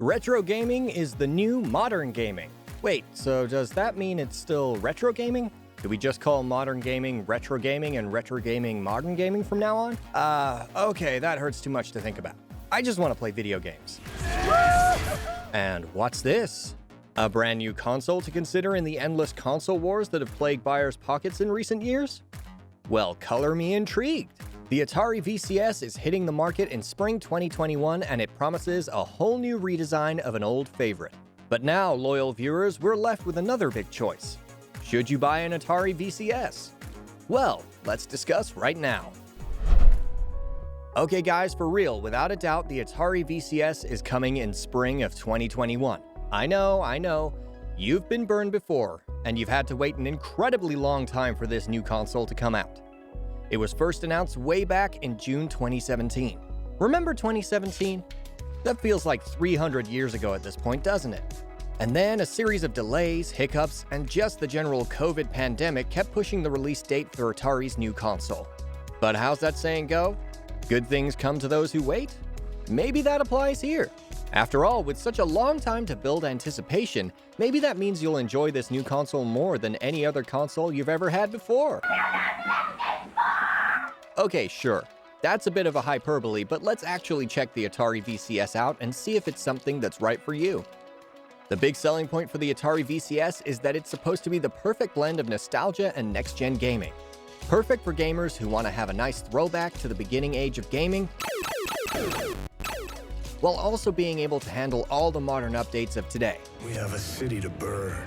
Retro gaming is the new modern gaming. Wait, so does that mean it's still retro gaming? Do we just call modern gaming retro gaming and retro gaming modern gaming from now on? Okay, that hurts too much to think about. I just want to play video games. And what's this? A brand new console to consider in the endless console wars that have plagued buyers' pockets in recent years? Well, color me intrigued. The Atari VCS is hitting the market in spring 2021, and it promises a whole new redesign of an old favorite. But now, loyal viewers, we're left with another big choice. Should you buy an Atari VCS? Well, let's discuss right now. Okay guys, for real, without a doubt, the Atari VCS is coming in spring of 2021. I know, you've been burned before, and you've had to wait an incredibly long time for this new console to come out. It was first announced way back in June 2017. Remember 2017? That feels like 300 years ago at this point, doesn't it? And then a series of delays, hiccups, and just the general COVID pandemic kept pushing the release date for Atari's new console. But how's that saying go? Good things come to those who wait? Maybe that applies here. After all, with such a long time to build anticipation, maybe that means you'll enjoy this new console more than any other console you've ever had before. Okay, sure. That's a bit of a hyperbole, but let's actually check the Atari VCS out and see if it's something that's right for you. The big selling point for the Atari VCS is that it's supposed to be the perfect blend of nostalgia and next-gen gaming. Perfect for gamers who want to have a nice throwback to the beginning age of gaming, while also being able to handle all the modern updates of today. We have a city to burn.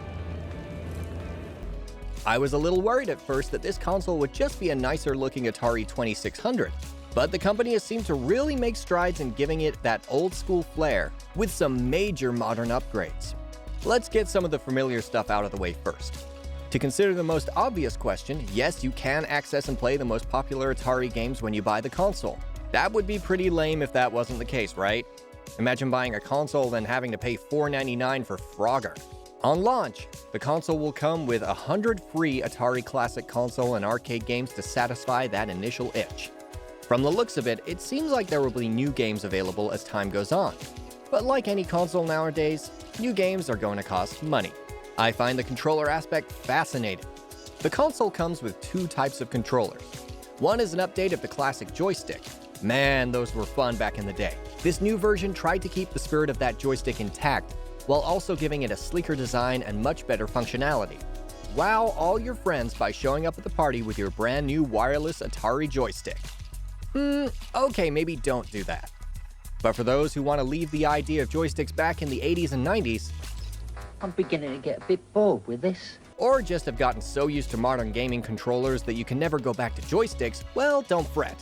I was a little worried at first that this console would just be a nicer looking Atari 2600, but the company has seemed to really make strides in giving it that old school flair with some major modern upgrades. Let's get some of the familiar stuff out of the way first. To consider the most obvious question, yes, you can access and play the most popular Atari games when you buy the console. That would be pretty lame if that wasn't the case, right? Imagine buying a console then having to pay $4.99 for Frogger. On launch, the console will come with 100 free Atari Classic console and arcade games to satisfy that initial itch. From the looks of it, it seems like there will be new games available as time goes on. But like any console nowadays, new games are going to cost money. I find the controller aspect fascinating. The console comes with two types of controllers. One is an update of the classic joystick. Man, those were fun back in the day. This new version tried to keep the spirit of that joystick intact, while also giving it a sleeker design and much better functionality. Wow all your friends by showing up at the party with your brand new wireless Atari joystick. Okay, maybe don't do that. But for those who want to leave the idea of joysticks back in the 80s and 90s, I'm beginning to get a bit bored with this. or just have gotten so used to modern gaming controllers that you can never go back to joysticks, well, don't fret.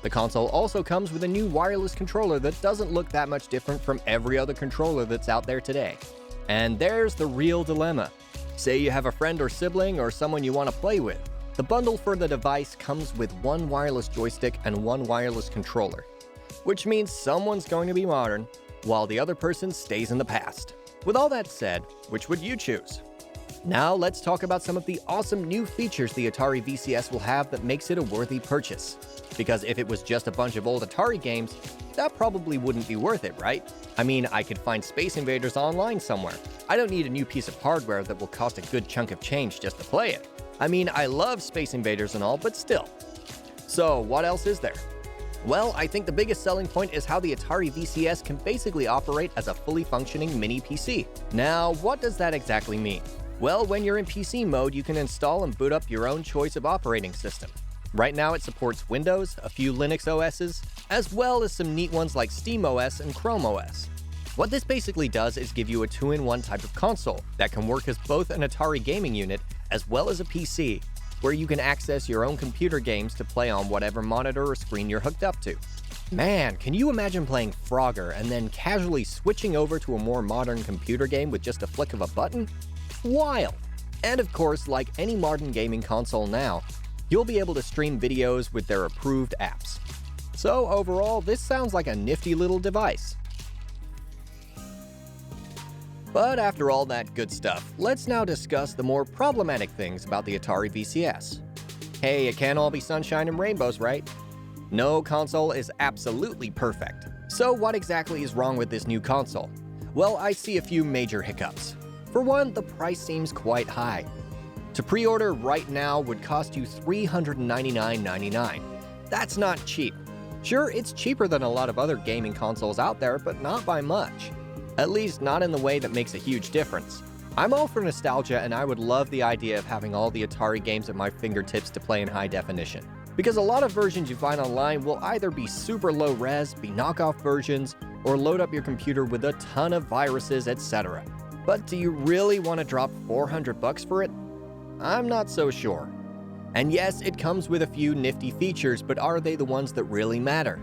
The console also comes with a new wireless controller that doesn't look that much different from every other controller that's out there today. And there's the real dilemma. Say you have a friend or sibling or someone you want to play with. The bundle for the device comes with one wireless joystick and one wireless controller, which means someone's going to be modern, while the other person stays in the past. With all that said, which would you choose? Now let's talk about some of the awesome new features the Atari VCS will have that makes it a worthy purchase. Because if it was just a bunch of old Atari games, that probably wouldn't be worth it, right? I mean, I could find Space Invaders online somewhere. I don't need a new piece of hardware that will cost a good chunk of change just to play it. I mean, I love Space Invaders and all, but still. So, what else is there? Well, I think the biggest selling point is how the Atari VCS can basically operate as a fully functioning mini PC. Now, what does that exactly mean? Well, when you're in PC mode, you can install and boot up your own choice of operating system. Right now it supports Windows, a few Linux OSs, as well as some neat ones like SteamOS and Chrome OS. What this basically does is give you a two-in-one type of console that can work as both an Atari gaming unit as well as a PC, where you can access your own computer games to play on whatever monitor or screen you're hooked up to. Man, can you imagine playing Frogger and then casually switching over to a more modern computer game with just a flick of a button? Wild! And of course, like any modern gaming console now, you'll be able to stream videos with their approved apps. So overall, this sounds like a nifty little device. But after all that good stuff, let's now discuss the more problematic things about the Atari VCS. Hey, it can't all be sunshine and rainbows, right? No console is absolutely perfect. So what exactly is wrong with this new console? Well, I see a few major hiccups. For one, the price seems quite high. To pre-order right now would cost you $399.99. That's not cheap. Sure, it's cheaper than a lot of other gaming consoles out there, but not by much. At least not in the way that makes a huge difference. I'm all for nostalgia, and I would love the idea of having all the Atari games at my fingertips to play in high definition. Because a lot of versions you find online will either be super low res, be knockoff versions, or load up your computer with a ton of viruses, etc. But do you really want to drop $400 for it? I'm not so sure. And yes, it comes with a few nifty features, but are they the ones that really matter?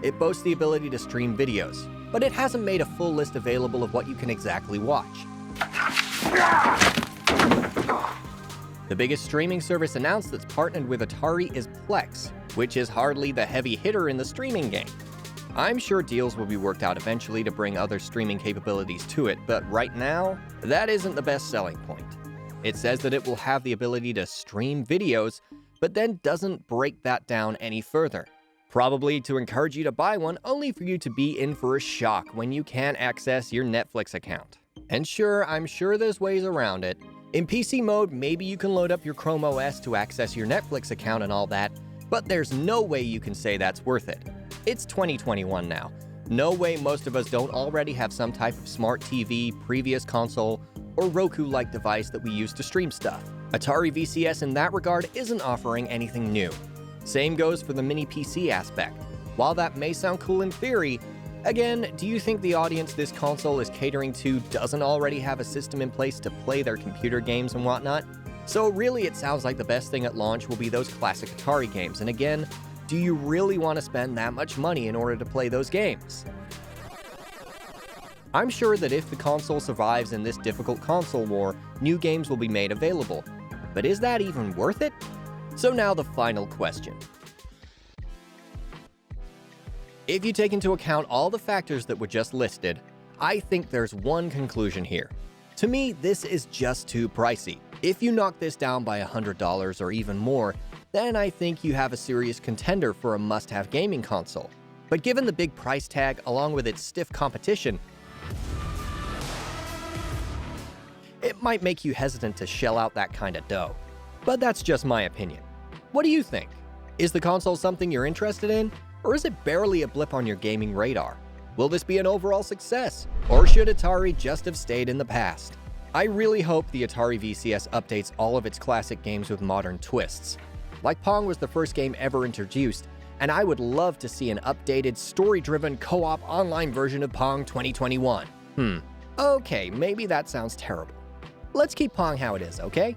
It boasts the ability to stream videos, but it hasn't made a full list available of what you can exactly watch. The biggest streaming service announced that's partnered with Atari is Plex, which is hardly the heavy hitter in the streaming game. I'm sure deals will be worked out eventually to bring other streaming capabilities to it, but right now, that isn't the best selling point. It says that it will have the ability to stream videos, but then doesn't break that down any further. Probably to encourage you to buy one, only for you to be in for a shock when you can't access your Netflix account. And sure, I'm sure there's ways around it. In PC mode, maybe you can load up your Chrome OS to access your Netflix account and all that, but there's no way you can say that's worth it. It's 2021 now. No way most of us don't already have some type of smart TV, previous console, or Roku-like device that we use to stream stuff. Atari VCS in that regard isn't offering anything new. Same goes for the mini PC aspect. While that may sound cool in theory, again, do you think the audience this console is catering to doesn't already have a system in place to play their computer games and whatnot? So really it sounds like the best thing at launch will be those classic Atari games, and again, do you really want to spend that much money in order to play those games? I'm sure that if the console survives in this difficult console war, new games will be made available. But is that even worth it? So now the final question. If you take into account all the factors that were just listed, I think there's one conclusion here. To me, this is just too pricey. If you knock this down by $100 or even more, then I think you have a serious contender for a must-have gaming console. But given the big price tag along with its stiff competition, it might make you hesitant to shell out that kind of dough. But that's just my opinion. What do you think? Is the console something you're interested in? Or is it barely a blip on your gaming radar? Will this be an overall success? Or should Atari just have stayed in the past? I really hope the Atari VCS updates all of its classic games with modern twists. Like Pong was the first game ever introduced, and I would love to see an updated, story-driven co-op online version of Pong 2021. Okay, maybe that sounds terrible. Let's keep Pong how it is, okay?